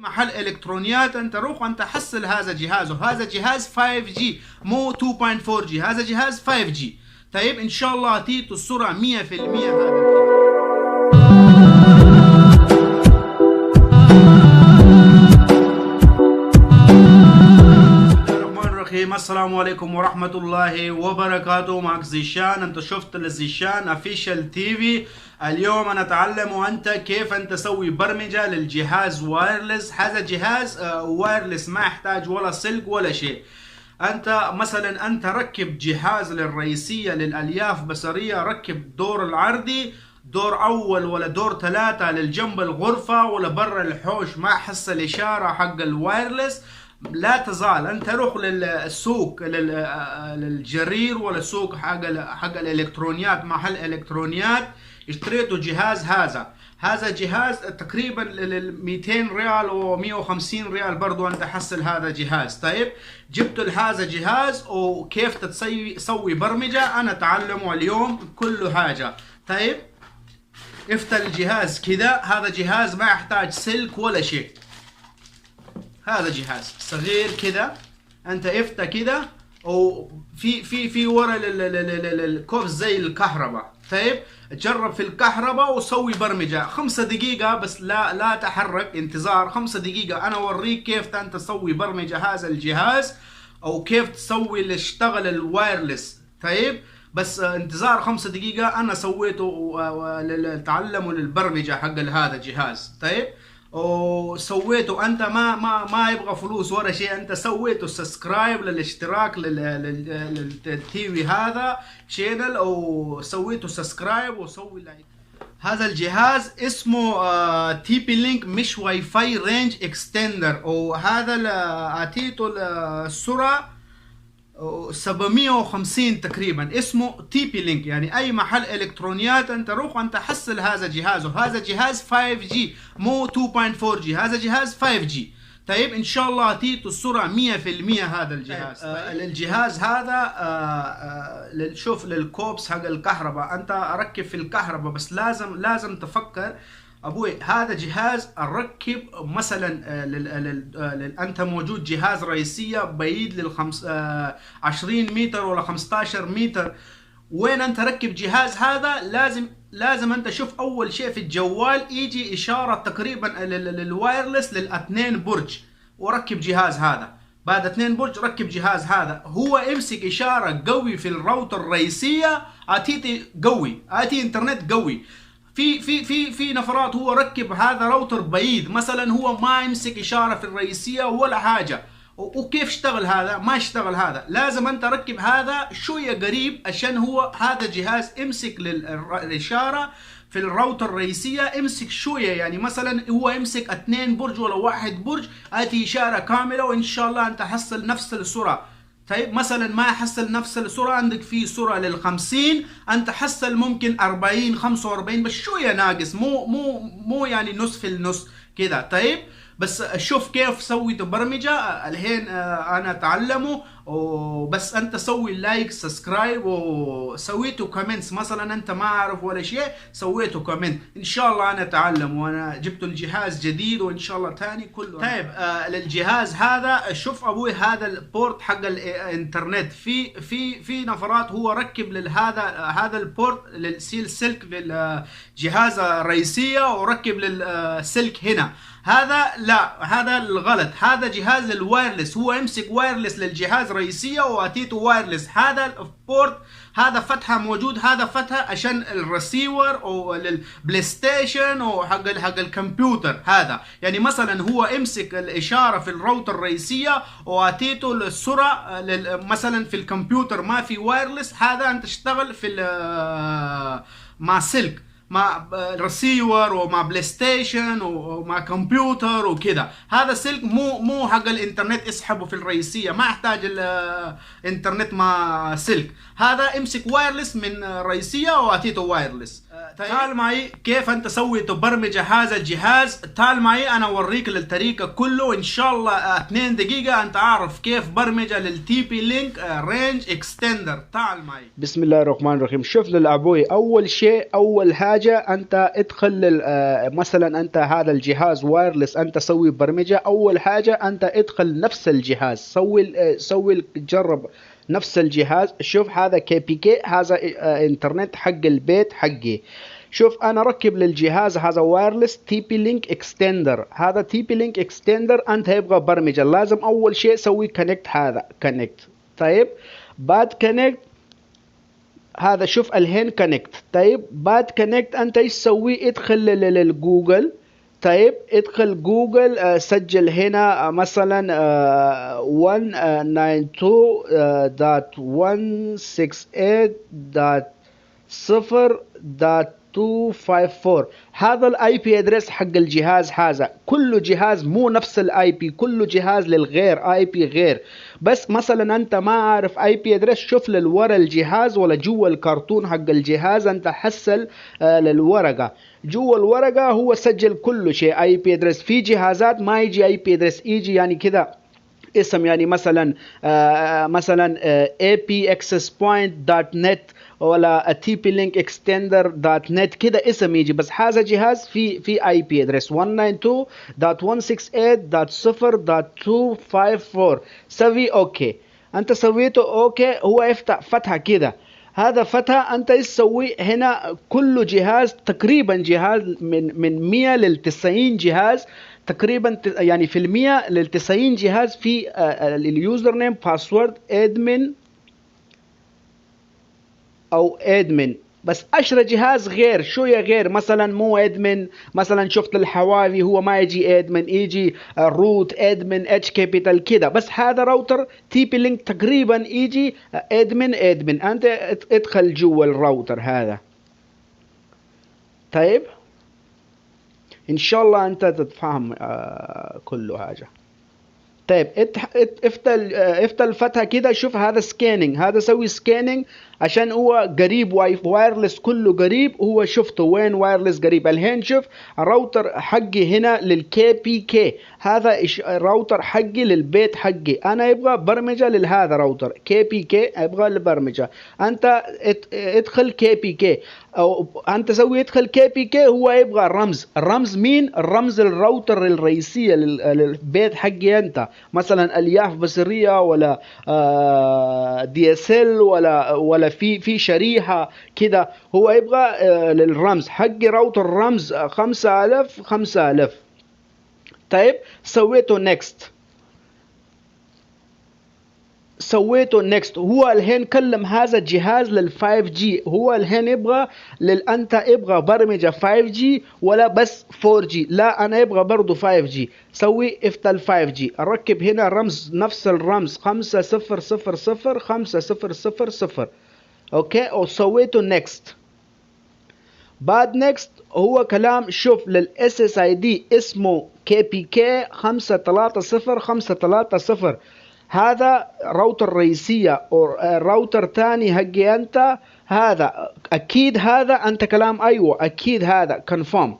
محل الكترونيات انت روح وانت حصل هذا جهاز، وهذا جهاز 5G مو 2.4G، هذا جهاز 5G. طيب ان شاء الله تيتو السرعة 100%. هذا السلام عليكم ورحمة الله وبركاته. معك زيشان، انت شفت الزيشان افيشال تي في. اليوم انا اتعلم انت كيف انت تسوي برمجة للجهاز وايرلس. هذا جهاز وايرلس ما يحتاج ولا سلك ولا شيء. انت مثلا انت ركب جهاز للرئيسية للالياف بصرية، ركب دور العرضي، دور اول ولا دور 3 للجنب الغرفة ولا برا الحوش، ما حصل اشارة حق الوايرلس. لا تزال انت روح للسوق للجرير ولا سوق حق الالكترونيات، محل الكترونيات، اشتريتوا جهاز. هذا جهاز تقريبا 200 ريال و 150 ريال برضو انت حصل هذا جهاز. طيب جبت هذا جهاز وكيف تسوي برمجة انا اتعلمه اليوم كل حاجة. طيب افتح الجهاز كذا، هذا جهاز ما يحتاج سلك ولا شيء، هذا جهاز صغير كذا. انت افتح كذا وفي ورا الكوب زي الكهرباء. طيب جرب في الكهرباء وسوي برمجة 5 دقيقة بس، لا تحرك، انتظار 5 دقيقة. انا اوريك كيف انت تسوي برمجة هذا الجهاز او كيف تسوي اللي اشتغل الوايرلس. طيب بس انتظار 5 دقيقة. انا سويته تعلموا للبرمجة حق هذا الجهاز. طيب وسويته انت ما يبغى فلوس ولا شيء، انت سويته سبسكرايب للاشتراك للتي في هذا شانل، او سويته سبسكرايب وسوي لايك. هذا الجهاز اسمه تي بي لينك، مش واي فاي رينج اكستندر، وهذا اعطيته السرعة 750 تقريبا. اسمه تي بي لينك، يعني اي محل الكترونيات انت روح وانت حصل هذا جهاز، وهذا جهاز 5G مو 2.4G، هذا جهاز 5G. طيب ان شاء الله تيتو السرعة 100% هذا الجهاز. الجهاز هذا شوف للكوبس حق الكهرباء، انت ركب في الكهرباء بس لازم تفكر ابوي. هذا جهاز اركب مثلا انت موجود جهاز رئيسية بعيد 20 متر ولا 15 متر، وين انت ركب جهاز هذا؟ لازم انت شوف اول شيء في الجوال يجي اشارة تقريبا للوايرلس للاثنين برج، وركب جهاز هذا. بعد 2 برج ركب جهاز هذا، هو امسك اشارة قوي في الراوتر الرئيسية، اتي قوي، اتي انترنت قوي. في نفرات هو ركب هذا راوتر بعيد مثلا، هو ما يمسك اشاره في الرئيسيه ولا حاجه، وكيف اشتغل هذا؟ ما اشتغل هذا. لازم انت ركب هذا شويه قريب عشان هو هذا جهاز امسك للاشاره في الراوتر الرئيسيه، امسك شويه، يعني مثلا هو يمسك 2 برج ولا 1 برج، اتي اشاره كامله وان شاء الله انت حصل نفس السرعه. طيب مثلا ما يحصل نفس السرعة، عندك في سرعة لل50، انت حصل ممكن 40 45 بس شوية ناقص، مو يعني نص في النص كده. طيب بس شوف كيف سويت برمجة الحين انا اتعلمه. وبس انت سوي لايك سبسكرايب وسويته كومنتس، مثلا انت ما اعرف ولا شيء سويته كومنت. ان شاء الله انا اتعلم، وانا جبت الجهاز جديد وان شاء الله تاني كله. طيب للجهاز هذا شوف ابوي، هذا البورت حق الانترنت. في نفرات هو ركب هذا البورت للسيل سلك للجهاز الرئيسية، وركب للسلك هنا. هذا لا، هذا الغلط، هذا جهاز الوايرلس، هو يمسك وايرلس للجهاز رئيسية واتيته وايرلس. هذا البورت هذا فتحة موجود، هذا فتحة عشان الرسيور او للبلاي ستيشن او حق الكمبيوتر. هذا يعني مثلا هو يمسك الاشارة في الراوتر الرئيسية واتيته السرعة مثلا في الكمبيوتر ما في وايرلس، هذا انت تشتغل في مع سلك، مع رسيور ومع بلاي ستيشن ومع كمبيوتر وكذا. هذا سلك مو حق الانترنت اسحبه في الرئيسية، ما يحتاج الانترنت مع سلك. هذا امسك وايرلس من رئيسية واتيته وايرلس. تعال معي كيف انت سوي تبرمج هذا الجهاز. تعال معي انا اوريك الطريقه كله ان شاء الله 2 دقيقه انت عارف كيف برمجه للتي بي لينك رينج اكستندر. تعال معي. بسم الله الرحمن الرحيم. شوف للابوي، اول شيء اول حاجه انت ادخل مثلا انت هذا الجهاز وايرلس انت سوي برمجه. اول حاجه انت ادخل نفس الجهاز، سوي جرب نفس الجهاز. شوف هذا كي بي كي، هذا انترنت حق البيت حقي. شوف انا ركب للجهاز هذا وايرلس تي بي لينك اكستندر. هذا تي بي لينك اكستندر انت يبغى برمجه، لازم اول شيء سوي كونكت. هذا كونكت. طيب بعد كونكت هذا شوف الهين كونكت. طيب بعد كونكت انت ايش تسوي؟ ادخل للجوجل. طيب ادخل جوجل، سجل هنا مثلا 192.168.0.254. هذا الاي بي ادريس حق الجهاز. هذا كل جهاز مو نفس الاي بي، كل جهاز للغير اي بي غير. بس مثلا انت ما عارف اي بي ادريس، شوف للورا الجهاز ولا جوا الكرتون حق الجهاز، انت حصل للورقه. جوا الورقه هو سجل كل شيء اي بي ادريس. في جهازات ما يجي اي بي ادريس، يجي يعني كذا اسم، يعني مثلا apaccesspoint.net ولا tplink-extender.net كده اسم يجي. بس هذا جهاز في اي بي ادريس 192.168.0.254. سوي اوكي. انت سويته اوكي، هو يفتح فتحه كده. هذا فتح انت تسوي هنا كل جهاز تقريبا جهاز من 100 ل 90 جهاز تقريبا، يعني في 100 ل 90 جهاز في اليوزر نيم باسورد ادمن او ادمن. بس 10 جهاز غير شويه غير، مثلا مو ادمن، مثلا شفت الحواوي هو ما يجي ادمن، يجي روت ادمن اتش كابيتال كده. بس هذا راوتر تي بي لينك تقريبا يجي ادمن. انت ادخل جوا الراوتر هذا. طيب ان شاء الله انت تتفهم كل حاجه. طيب افتح الفتحه كده. شوف هذا سكاننج، هذا سوي سكاننج عشان هو قريب وايرلس كله قريب. هو شفته وين وايرلس قريب. الحين شوف الراوتر حقي هنا للكي بي كي، هذا الراوتر حقي للبيت حقي. انا يبغى برمجه لهذا راوتر كي بي كي، ابغى البرمجه. انت ادخل كي بي كي، او انت سوي ادخل كي بي كي. هو يبغى الرمز مين؟ الرمز الراوتر الرئيسيه للبيت حقي انت، مثلا الياف بصريه ولا دي اس ال ولا في شريحه كده. هو يبغى للرمز حقي راوتر رمز 5000. طيب سويته نيكست. هو الحين كلم هذا الجهاز لل5 جي. هو الحين يبغى انت يبغى برمجه 5 جي ولا بس 4 جي؟ لا انا يبغى برضو 5 جي. سوي افتح 5 جي، اركب هنا رمز نفس الرمز 5000 اوكي. وسويته نيكست. بعد نيكست هو كلام. شوف للاس اس اي دي اسمه كي بي كي 530 هذا راوتر رئيسية او راوتر تاني حقي انت. هذا اكيد هذا انت كلام ايوه اكيد هذا كونفيرم.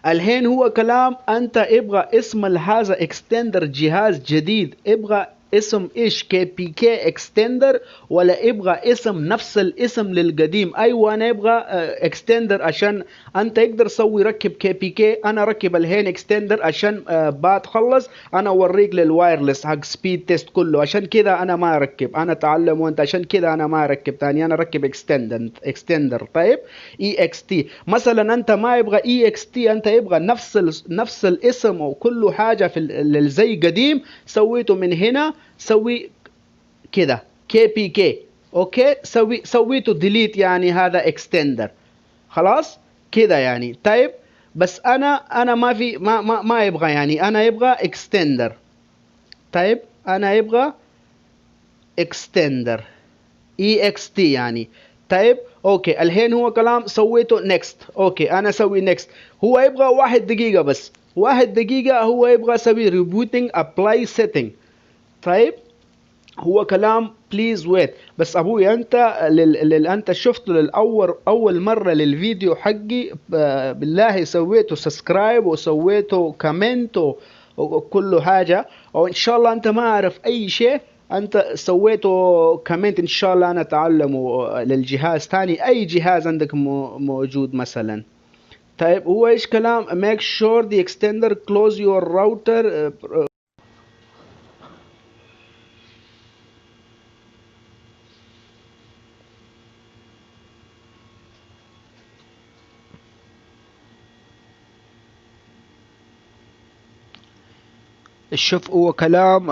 الحين هو كلام انت ابغى اسم هذا اكستندر جهاز جديد، ابغى اسم ايش؟ كي بي كي اكستندر ولا ابغى اسم نفس الاسم للقديم؟ ايوه انا ابغى اكستندر عشان انت يقدر سوي ركب كي بي كي. انا ركب الهين اكستندر عشان بعد خلص انا اوريك للوايرلس حق سبيد تيست كله. عشان كذا انا ما اركب، انا اتعلم وانت عشان كذا انا ما اركب ثاني، انا اركب اكستندر. طيب اي اكس تي مثلا انت ما يبغى اي اكس تي، انت يبغى نفس الاسم وكل حاجه في زي قديم. سويته من هنا، سوي كده كي بي كي اوكي. سويته ديليت يعني هذا اكستندر خلاص كده يعني. طيب بس انا ما في ما يبغى، يعني انا يبغى اكستندر. طيب انا يبغى اكستندر اي اكس تي يعني. طيب اوكي الحين هو كلام سويته نيكست. اوكي انا اسوي نيكست. هو يبغى 1 دقيقة بس، 1 دقيقة. هو يبغى اسوي ريبوتنج ابلاي سيتنج. طيب هو كلام بليز ويت. بس ابوي انت انت شفت اول مره للفيديو حقي بالله سويته سبسكرايب وسويته كومنت وكل حاجه، وان شاء الله انت ما اعرف اي شيء انت سويته كومنت، ان شاء الله انا اتعلمه للجهاز تاني، اي جهاز عندك موجود مثلا. طيب هو ايش كلام make sure the extender close your router. شوف هو كلام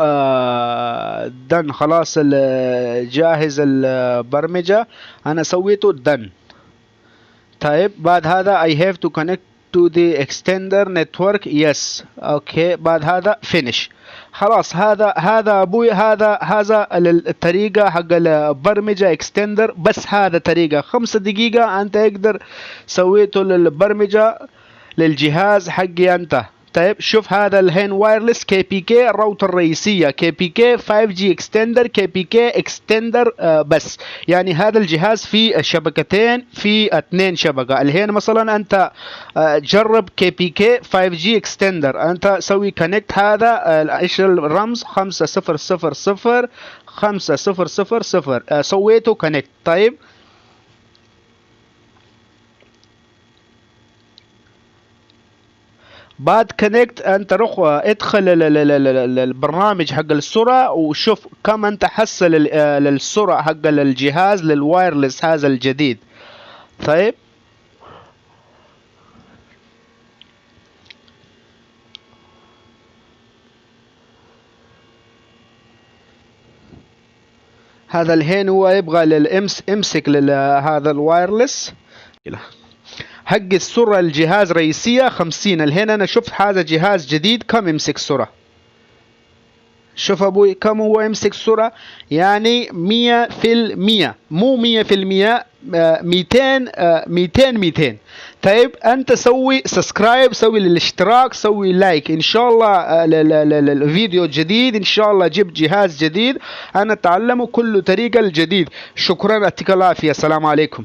دن خلاص جاهز البرمجة، انا سويته دن. طيب بعد هذا I have to connect to the extender network yes اوكي. بعد هذا finish. خلاص هذا ابوي هذا الطريقة حق البرمجة extender، بس هذا طريقة 5 دقيقة انت يقدر سويته للبرمجة للجهاز حقي انت. طيب شوف هذا الهين وايرلس كي بي كي الراوتر الرئيسية كي بي كي 5 جي اكستندر كي بي كي اكستندر بس، يعني هذا الجهاز فيه شبكتين في 2 شبكة. الهين مثلا انت جرب كي بي كي 5 جي اكستندر، انت سوي كونكت هذا ايش الرمز 5000 5000 سويته كونكت. طيب بعد كونكت انت روح ادخل البرنامج حق السرعة وشوف كم انت حصل للسرعة حق الجهاز للوايرلس هذا الجديد. طيب هذا الحين هو يبغى امسك هذا الوايرلس حق السرعة الجهاز رئيسية 50. الحين انا شفت هذا جهاز جديد كم يمسك سرعة. شوف ابوي كم هو يمسك سرعة، يعني 100%، مو 100%، 200. طيب انت سوي سبسكرايب، سوي الاشتراك، سوي لايك، ان شاء الله الفيديو الجديد ان شاء الله جبت جهاز جديد انا اتعلمه كل طريقة الجديد. شكرا، يعطيك العافية، السلام عليكم.